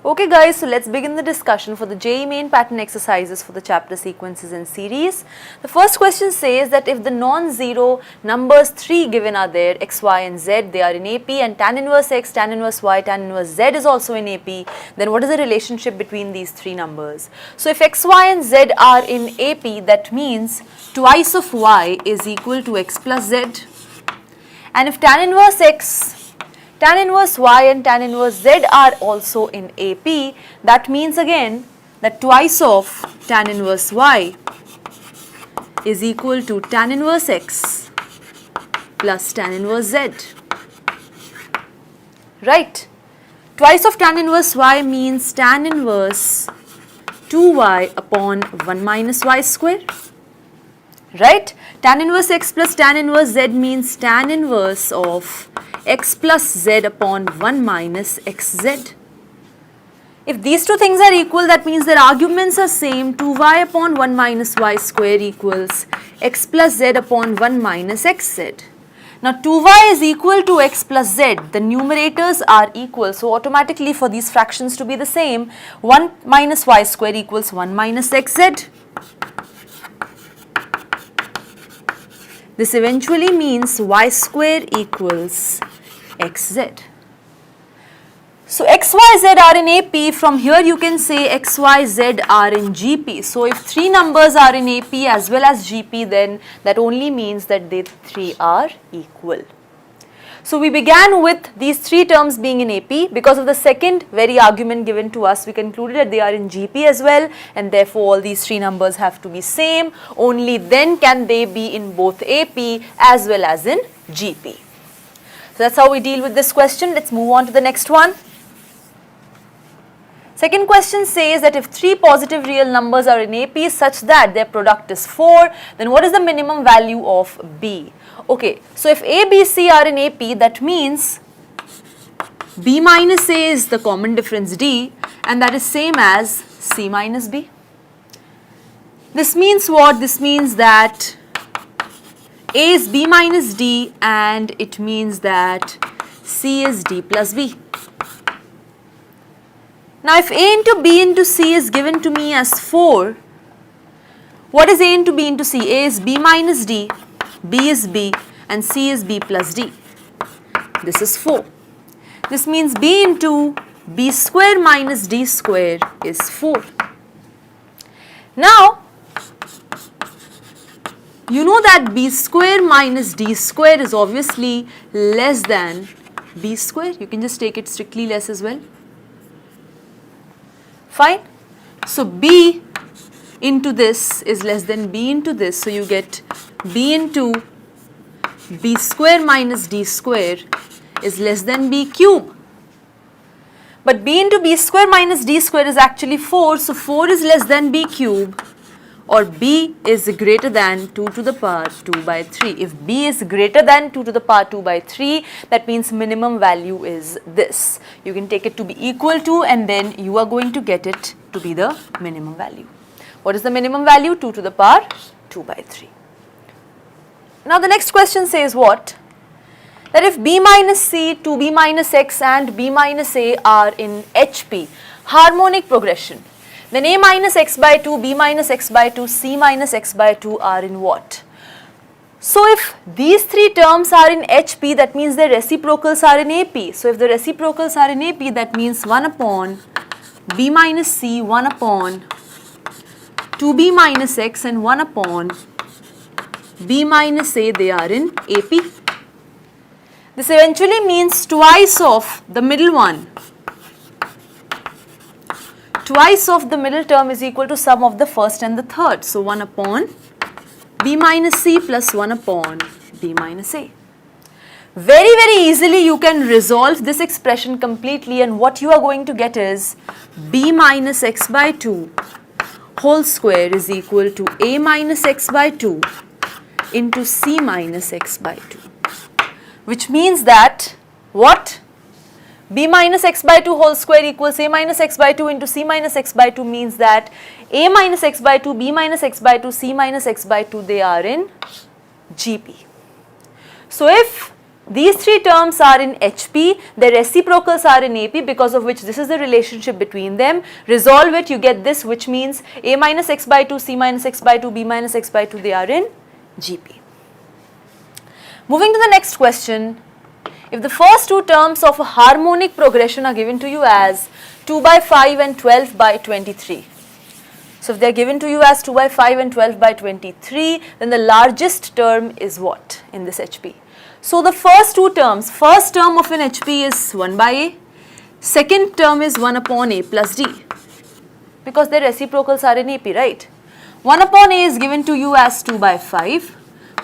Okay guys, so let's begin the discussion for the JEE Main pattern exercises for the chapter sequences and series. The first question says that if the non-zero numbers 3 given are there, x, y and z, they are in AP, and tan inverse x, tan inverse y, tan inverse z is also in AP, then what is the relationship between these three numbers? So if x, y and z are in AP, that means twice of y is equal to x plus z, and if tan inverse x, tan inverse y and tan inverse z are also in AP, that means again that twice of tan inverse y is equal to tan inverse x plus tan inverse z. Right? Twice of tan inverse y means tan inverse 2y upon 1 minus y square. Right? Tan inverse x plus tan inverse z means tan inverse of x plus z upon 1 minus xz. If these two things are equal, that means their arguments are same. 2y upon 1 minus y square equals x plus z upon 1 minus xz. Now 2y is equal to x plus z. The numerators are equal. So automatically for these fractions to be the same, 1 minus y square equals 1 minus xz. This eventually means y square equals xz. So x, y, z are in AP. From here you can say x, y, z are in GP. So if three numbers are in AP as well as GP, then that only means that they three are equal. So we began with these three terms being in AP. Because of the second very argument given to us, we concluded that they are in GP as well, and therefore all these three numbers have to be same. Only then can they be in both AP as well as in GP. So that's how we deal with this question. Let's move on to the next one. Second question says that if three positive real numbers are in AP such that their product is 4, then what is the minimum value of B? Okay, so if A, B, C are in AP, that means B minus A is the common difference D, and that is same as C minus B. This means what? This means that A is B minus D, and it means that C is D plus B. Now if A into B into C is given to me as 4, what is A into B into C? A is B minus D, B is B, and C is B plus D. This is 4. This means B into B square minus D square is 4. Now, you know that B square minus D square is obviously less than B square. You can just take it strictly less as well. Fine. So B into this is less than B into this. So you get B into B square minus D square is less than B cube. But B into B square minus D square is actually 4. So 4 is less than B cube, or B is greater than 2 to the power 2 by 3. If B is greater than 2 to the power 2 by 3, that means minimum value is this. You can take it to be equal to, and then you are going to get it to be the minimum value. What is the minimum value? 2 to the power 2 by 3. Now the next question says what? That if B minus C, 2B minus X and B minus A are in HP, harmonic progression, then A minus X by 2, B minus X by 2, C minus X by 2 are in what? So if these three terms are in HP, that means their reciprocals are in AP. So if the reciprocals are in AP, that means 1 upon B minus C, 1 upon 2B minus X, and 1 upon B minus A, they are in AP. This eventually means twice of the middle one. Twice of the middle term is equal to sum of the first and the third. So 1 upon B minus C plus 1 upon B minus A. Very, very easily you can resolve this expression completely, and what you are going to get is B minus X by 2 whole square is equal to A minus X by 2 into C minus X by 2. Which means that what? B minus X by 2 whole square equals A minus X by 2 into C minus X by 2 means that A minus X by 2, B minus X by 2, C minus X by 2, they are in GP. So if These three terms are in HP, their reciprocals are in AP, because of which this is the relationship between them. Resolve it, you get this, which means A minus x by 2, C minus x by 2, B minus x by 2, they are in GP. Moving to the next question, if the first two terms of a harmonic progression are given to you as 2 by 5 and 12 by 23. So if they are given to you as 2 by 5 and 12 by 23, then the largest term is what in this HP? So the first two terms, first term of an HP is 1 by A, second term is 1 upon A plus D, because their reciprocals are in AP, right? 1 upon A is given to you as 2 by 5,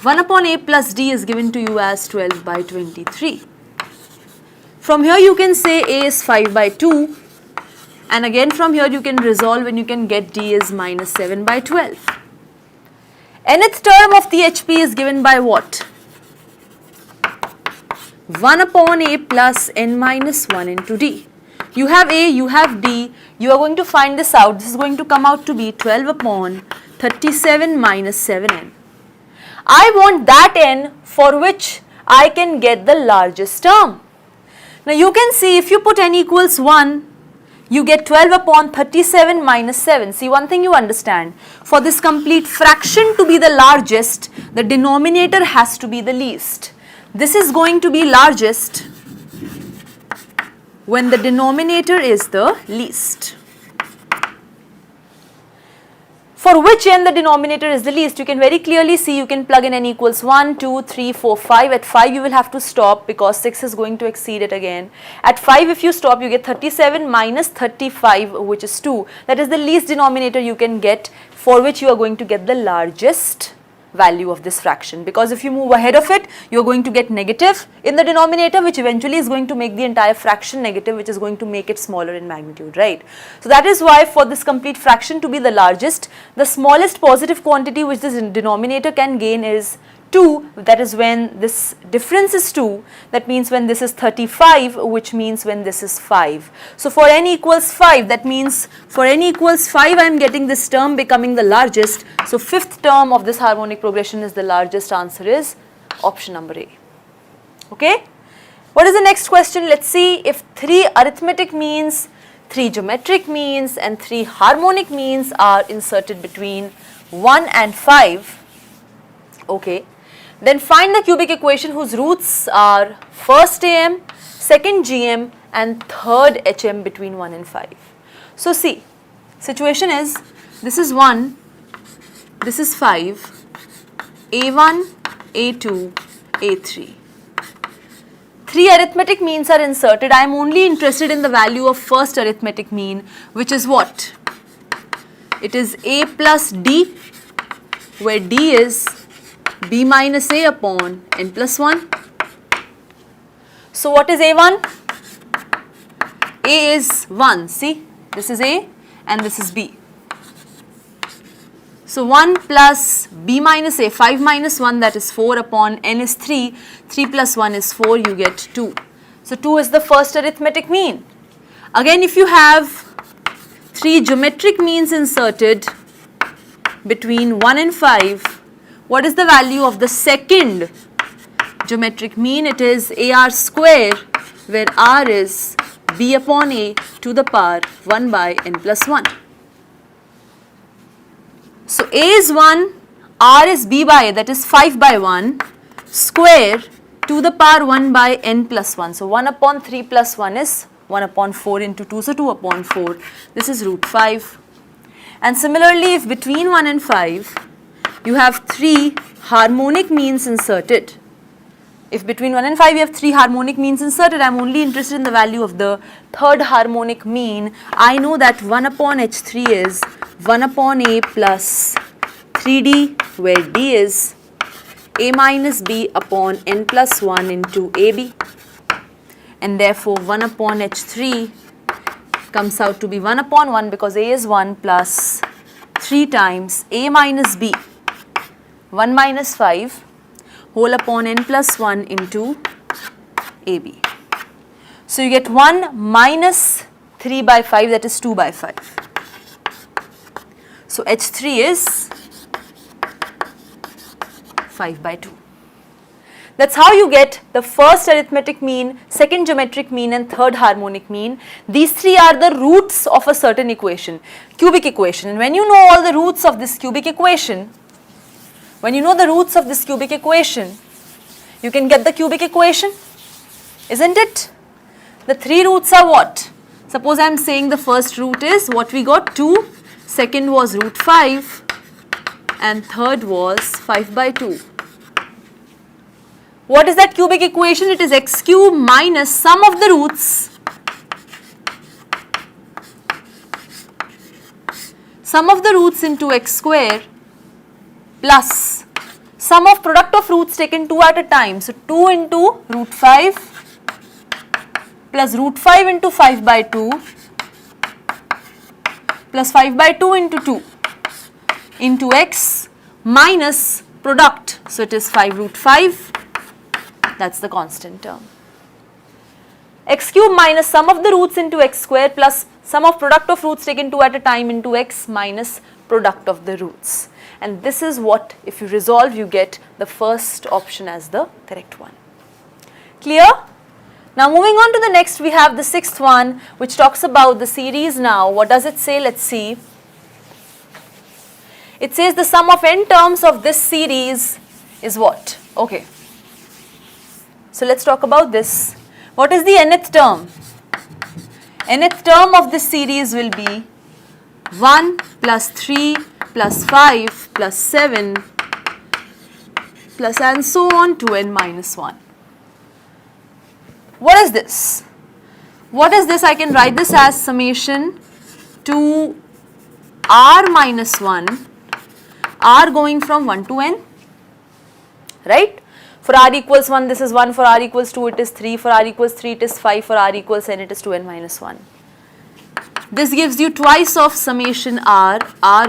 1 upon A plus D is given to you as 12 by 23. From here you can say A is 5 by 2, and again from here you can resolve and you can get D is minus 7 by 12. Nth term of the HP is given by what? 1 upon A plus N minus 1 into D. You have A, you have D, you are going to find this out. This is going to come out to be 12 upon 37 minus 7N. I want that N for which I can get the largest term. Now you can see if you put N equals 1, you get 12 upon 37 minus 7. See, one thing you understand, for this complete fraction to be the largest, the denominator has to be the least. This is going to be largest when the denominator is the least. For which n the denominator is the least, you can very clearly see, you can plug in n equals 1, 2, 3, 4, 5. At 5 you will have to stop because 6 is going to exceed it again. At 5 if you stop, you get 37 minus 35, which is 2. That is the least denominator you can get, for which you are going to get the largest value of this fraction, because if you move ahead of it, you are going to get negative in the denominator, which eventually is going to make the entire fraction negative, which is going to make it smaller in magnitude, right? So that is why for this complete fraction to be the largest, the smallest positive quantity which this denominator can gain is 2. That is when this difference is 2, that means when this is 35, which means when this is 5. So for n equals 5, that means for n equals 5 I am getting this term becoming the largest. So fifth term of this harmonic progression is the largest. Answer is option number A. Okay. What is the next question? Let's see if 3 arithmetic means, 3 geometric means and 3 harmonic means are inserted between 1 and 5. Okay. Then find the cubic equation whose roots are first AM, second GM and third HM between 1 and 5. So see, situation is, this is 1, this is 5, A1, A2, A3. 3 arithmetic means are inserted. I am only interested in the value of first arithmetic mean, which is what? It is A plus D, where D is B minus A upon N plus 1. So what is A1? A is 1, see, this is A and this is B. So 1 plus B minus A, 5 minus 1, that is 4 upon N is 3, 3 plus 1 is 4, you get 2. So 2 is the first arithmetic mean. Again, if you have 3 geometric means inserted between 1 and 5, what is the value of the second geometric mean? It is AR square, where R is B upon A to the power 1 by N plus 1. So A is 1, R is B by A, that is 5 by 1, square to the power 1 by N plus 1. So 1 upon 3 plus 1 is 1 upon 4 into 2, so 2 upon 4. This is root 5. And similarly, if between 1 and 5, you have 3 harmonic means inserted. If between 1 and 5 you have 3 harmonic means inserted, I am only interested in the value of the third harmonic mean. I know that 1 upon H3 is 1 upon A plus 3D, where D is A minus B upon N plus 1 into AB. And therefore 1 upon H3 comes out to be 1 upon 1, because A is 1 plus 3 times A minus B, 1 minus 5 whole upon N plus 1 into AB. So you get 1 minus 3 by 5, that is 2 by 5. So H3 is 5 by 2. That's how you get the first arithmetic mean, second geometric mean and third harmonic mean. These three are the roots of a certain equation, cubic equation. And when you know all the roots of this cubic equation, you can get the cubic equation, isn't it? The three roots are what? Suppose I am saying the first root is what we got 2, second was root 5 and third was 5 by 2. What is that cubic equation? It is x cube minus sum of the roots. Sum of the roots into x square plus sum of product of roots taken 2 at a time. So 2 into root 5 plus root 5 into 5 by 2 plus 5 by 2 into 2 into x minus product. So it is 5 root 5. That's the constant term. X cube minus sum of the roots into x square plus sum of product of roots taken 2 at a time into x minus product of the roots. And this is what, if you resolve, you get the first option as the correct one. Clear? Now moving on to the next, we have the sixth one, which talks about the series now. What does it say? Let's see. It says the sum of n terms of this series is what? Okay. So let's talk about this. What is the nth term? Nth term of this series will be 1 plus 3 plus 5 plus 7 plus and so on to n minus 1. What is this? What is this? I can write this as summation to r minus 1, r going from 1 to n, right? For r equals 1, this is 1. For r equals 2, it is 3. For r equals 3, it is 5. For r equals n, it is 2n minus 1. This gives you twice of summation r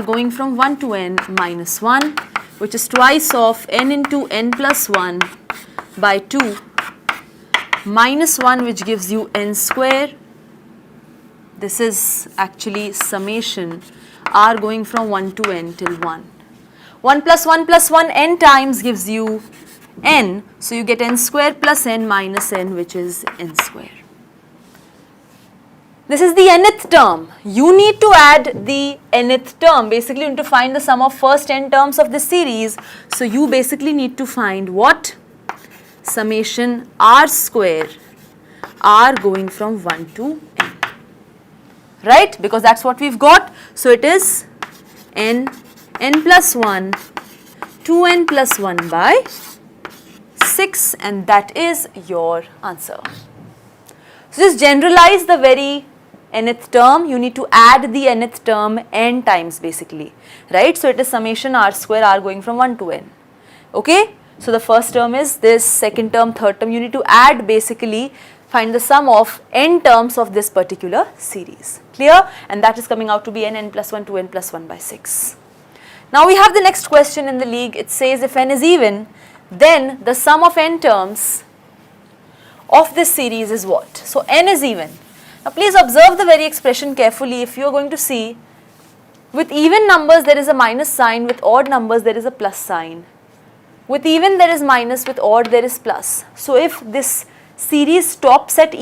going from 1 to n minus 1, which is twice of n into n plus 1 by 2 minus 1, which gives you n square. This is actually summation r going from 1 to n till 1. 1 plus 1 plus 1 n times gives you n, so you get n square plus n minus n, which is n square. This is the nth term. You need to add the nth term. Basically, you need to find the sum of first n terms of this series. So you basically need to find what? Summation r square, r going from 1 to n, right? Because that's what we've got. So it is n plus 1, 2n plus 1 by 6, and that is your answer. So just generalize the very nth term. You need to add the nth term n times basically, right? So it is summation r square, r going from 1 to n. Okay? So the first term is this, second term, third term. You need to add, basically find the sum of n terms of this particular series. Clear? And that is coming out to be n plus 1, 2n plus 1 by 6. Now we have the next question in the league. It says if n is even, then the sum of n terms of this series is what? So n is even. Now please observe the very expression carefully. If you are going to see, with even numbers there is a minus sign, with odd numbers there is a plus sign. With even there is minus, with odd there is plus. So if this series stops at an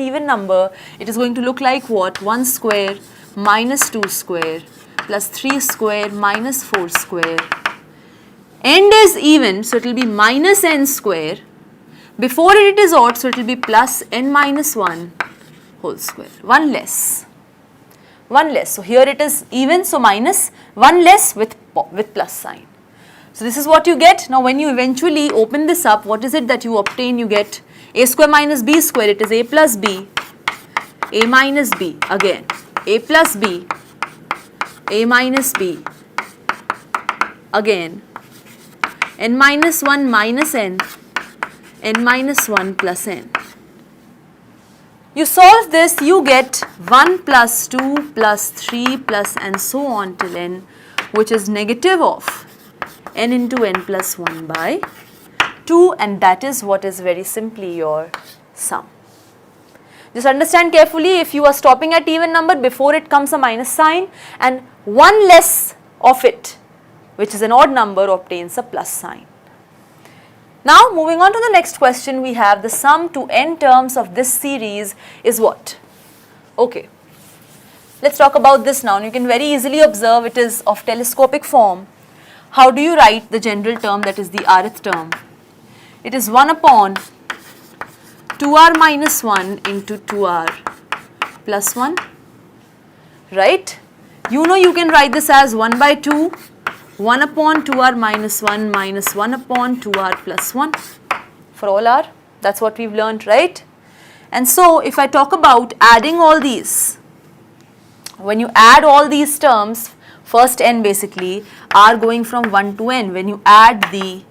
even number, it is going to look like what? 1 square minus 2 square plus 3 square minus 4 square. End is even, so it will be minus n square. Before it is odd, so it will be plus n minus 1 whole square. 1 less. 1 less. So here it is even, so minus 1 less with plus sign. So this is what you get. Now when you eventually open this up, what is it that you obtain? You get a square minus b square. It is a plus b, a minus b, again a plus b, a minus b, again n minus 1 minus n, n minus 1 plus n. You solve this, you get 1 plus 2 plus 3 plus and so on till n, which is negative of n into n plus 1 by 2, and that is what is very simply your sum. Just understand carefully, if you are stopping at even number, before it comes a minus sign, and 1 less of it, which is an odd number, obtains a plus sign. Now moving on to the next question, we have the sum to n terms of this series is what? Okay, let's talk about this now. You can very easily observe it is of telescopic form. How do you write the general term, that is the rth term? It is 1 upon 2r minus 1 into 2r plus 1, right? You know you can write this as 1 by 2, 1 upon 2r minus 1 minus 1 upon 2r plus 1 for all r. That's what we've learned, right? And so if I talk about adding all these, when you add all these terms, first n basically are going from 1 to n. When you add the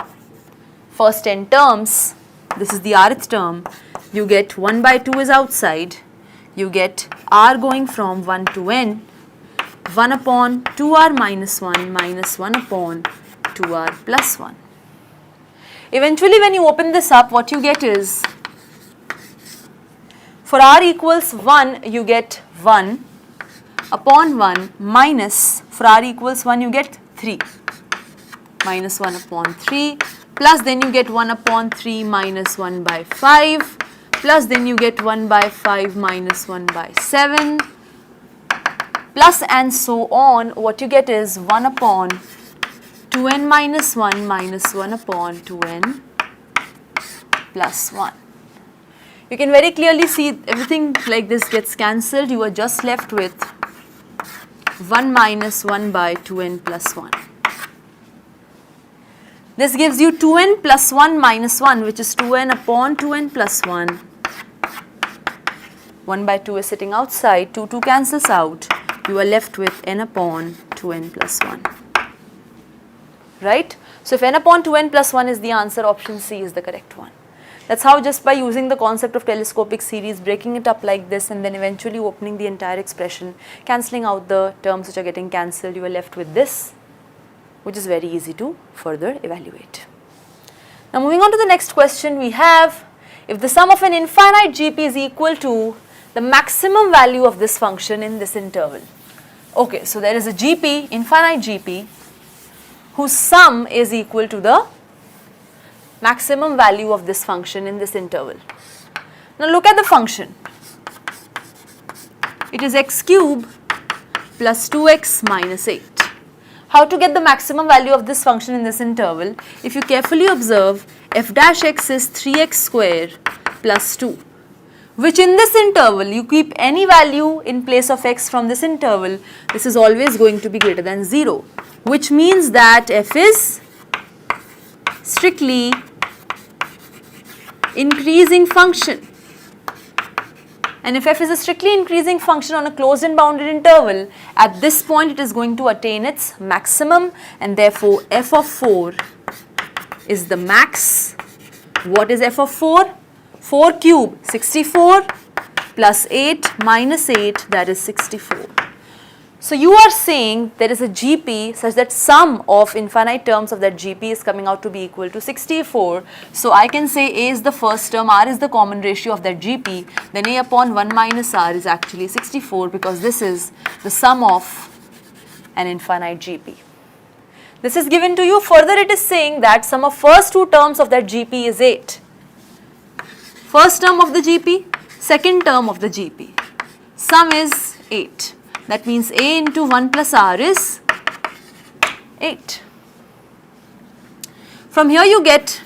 first n terms, this is the rth term, you get 1 by 2 is outside, you get r going from 1 to n, 1 upon 2r minus 1 minus 1 upon 2r plus 1. Eventually when you open this up, what you get is, for r equals 1, you get 1 upon 1 minus, for r equals 1 you get 3, minus 1 upon 3, plus then you get 1 upon 3 minus 1 by 5, plus then you get 1 by 5 minus 1 by 7, plus and so on. What you get is 1 upon 2n minus 1 minus 1 upon 2n plus 1. You can very clearly see everything like this gets cancelled. You are just left with 1 minus 1 by 2n plus 1. This gives you 2n plus 1 minus 1, which is 2n upon 2n plus 1. 1 by 2 is sitting outside, 2 cancels out. You are left with n upon 2n plus 1. Right? So if n upon 2n plus 1 is the answer, option C is the correct one. That's how, just by using the concept of telescopic series, breaking it up like this and then eventually opening the entire expression, cancelling out the terms which are getting cancelled, you are left with this, which is very easy to further evaluate. Now moving on to the next question, we have, if the sum of an infinite GP is equal to the maximum value of this function in this interval. Okay, so there is a GP, infinite GP, whose sum is equal to the maximum value of this function in this interval. Now look at the function. It is x cube plus 2x minus 8. How to get the maximum value of this function in this interval? If you carefully observe, f dash x is 3x square plus 2, which in this interval, you keep any value in place of x from this interval, this is always going to be greater than 0, which means that f is strictly increasing function. And if f is a strictly increasing function on a closed and bounded interval, at this point it is going to attain its maximum, and therefore f of 4 is the max. What is f of 4? 4 cube, 64, plus 8 minus 8, that is 64. So you are saying there is a GP such that sum of infinite terms of that GP is coming out to be equal to 64. So I can say A is the first term, R is the common ratio of that GP, then A upon 1 minus R is actually 64, because this is the sum of an infinite GP. This is given to you. Further, it is saying that sum of first two terms of that GP is 8. First term of the GP, second term of the GP. Sum is 8. That means A into 1 plus R is 8. From here you get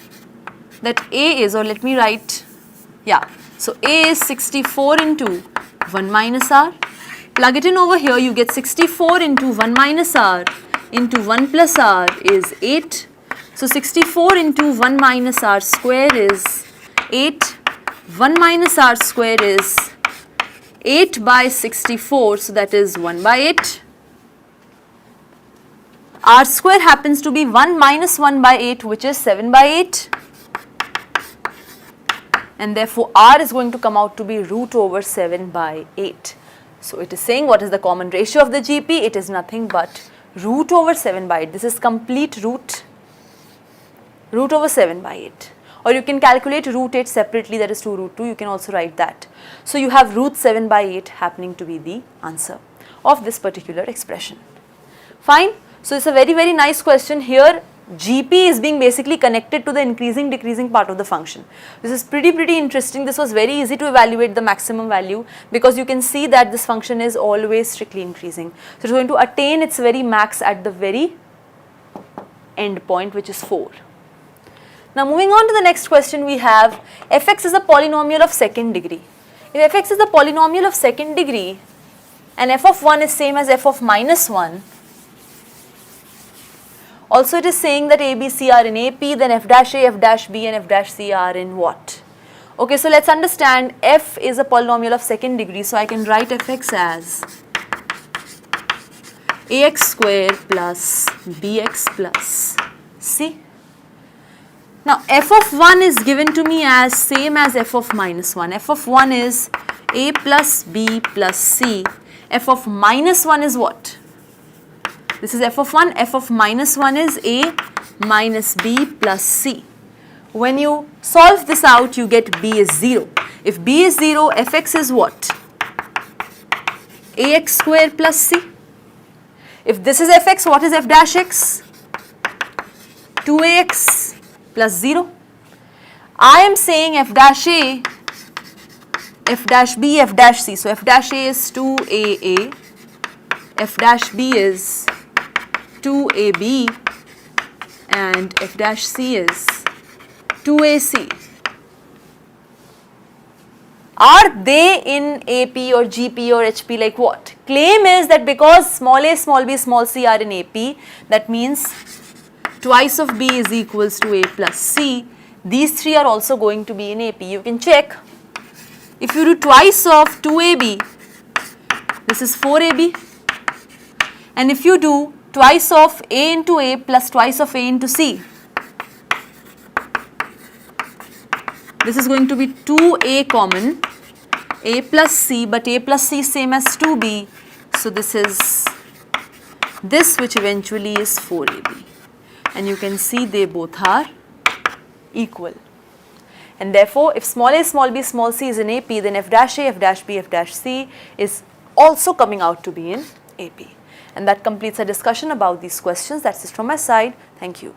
that A is, or let me write, so A is 64 into 1 minus R. Plug it in over here, you get 64 into 1 minus R into 1 plus R is 8. So 64 into 1 minus R square is 8. 1 minus R square is 8 by 64, so that is 1 by 8. R square happens to be 1 minus 1 by 8, which is 7 by 8. And therefore R is going to come out to be root over 7 by 8. So it is saying what is the common ratio of the GP? It is nothing but root over 7 by 8. This is complete root over 7 by 8. Or you can calculate root 8 separately, that is 2 root 2, you can also write that. So you have root 7 by 8 happening to be the answer of this particular expression. Fine. So it's a very, very nice question. Here GP is being basically connected to the increasing decreasing part of the function. This is pretty interesting. This was very easy to evaluate the maximum value because you can see that this function is always strictly increasing. So it's going to attain its very max at the very end point, which is 4. Now moving on to the next question, we have fx is a polynomial of second degree. If fx is a polynomial of second degree and f of 1 is same as f of minus 1, also it is saying that a, b, c are in AP, then f dash a, f dash b and f dash c are in what? Okay, so let's understand f is a polynomial of second degree, so I can write fx as ax square plus bx plus c. Now f of 1 is given to me as same as f of minus 1. F of 1 is a plus b plus c. F of minus 1 is what? This is f of 1, f of minus 1 is a minus b plus c. When you solve this out, you get b is 0. If b is 0, fx is what? Ax square plus c. If this is fx, what is f dash x? 2ax plus 0. I am saying f dash a, f dash b, f dash c. So f dash a is 2aa, f dash b is 2ab and f dash c is 2ac. Are they in AP or GP or HP like what? Claim is that because small a, small b, small c are in AP, that means twice of b is equals to a plus c. These three are also going to be in AP. You can check. If you do twice of 2ab, this is 4ab. And if you do twice of a into a plus twice of a into c, this is going to be 2a common, a plus c, but a plus c is same as 2b. So this is this, which eventually is 4ab. And you can see they both are equal. And therefore, if small a, small b, small c is in AP, then f dash a, f dash b, f dash c is also coming out to be in AP. And that completes our discussion about these questions. That's it from my side. Thank you.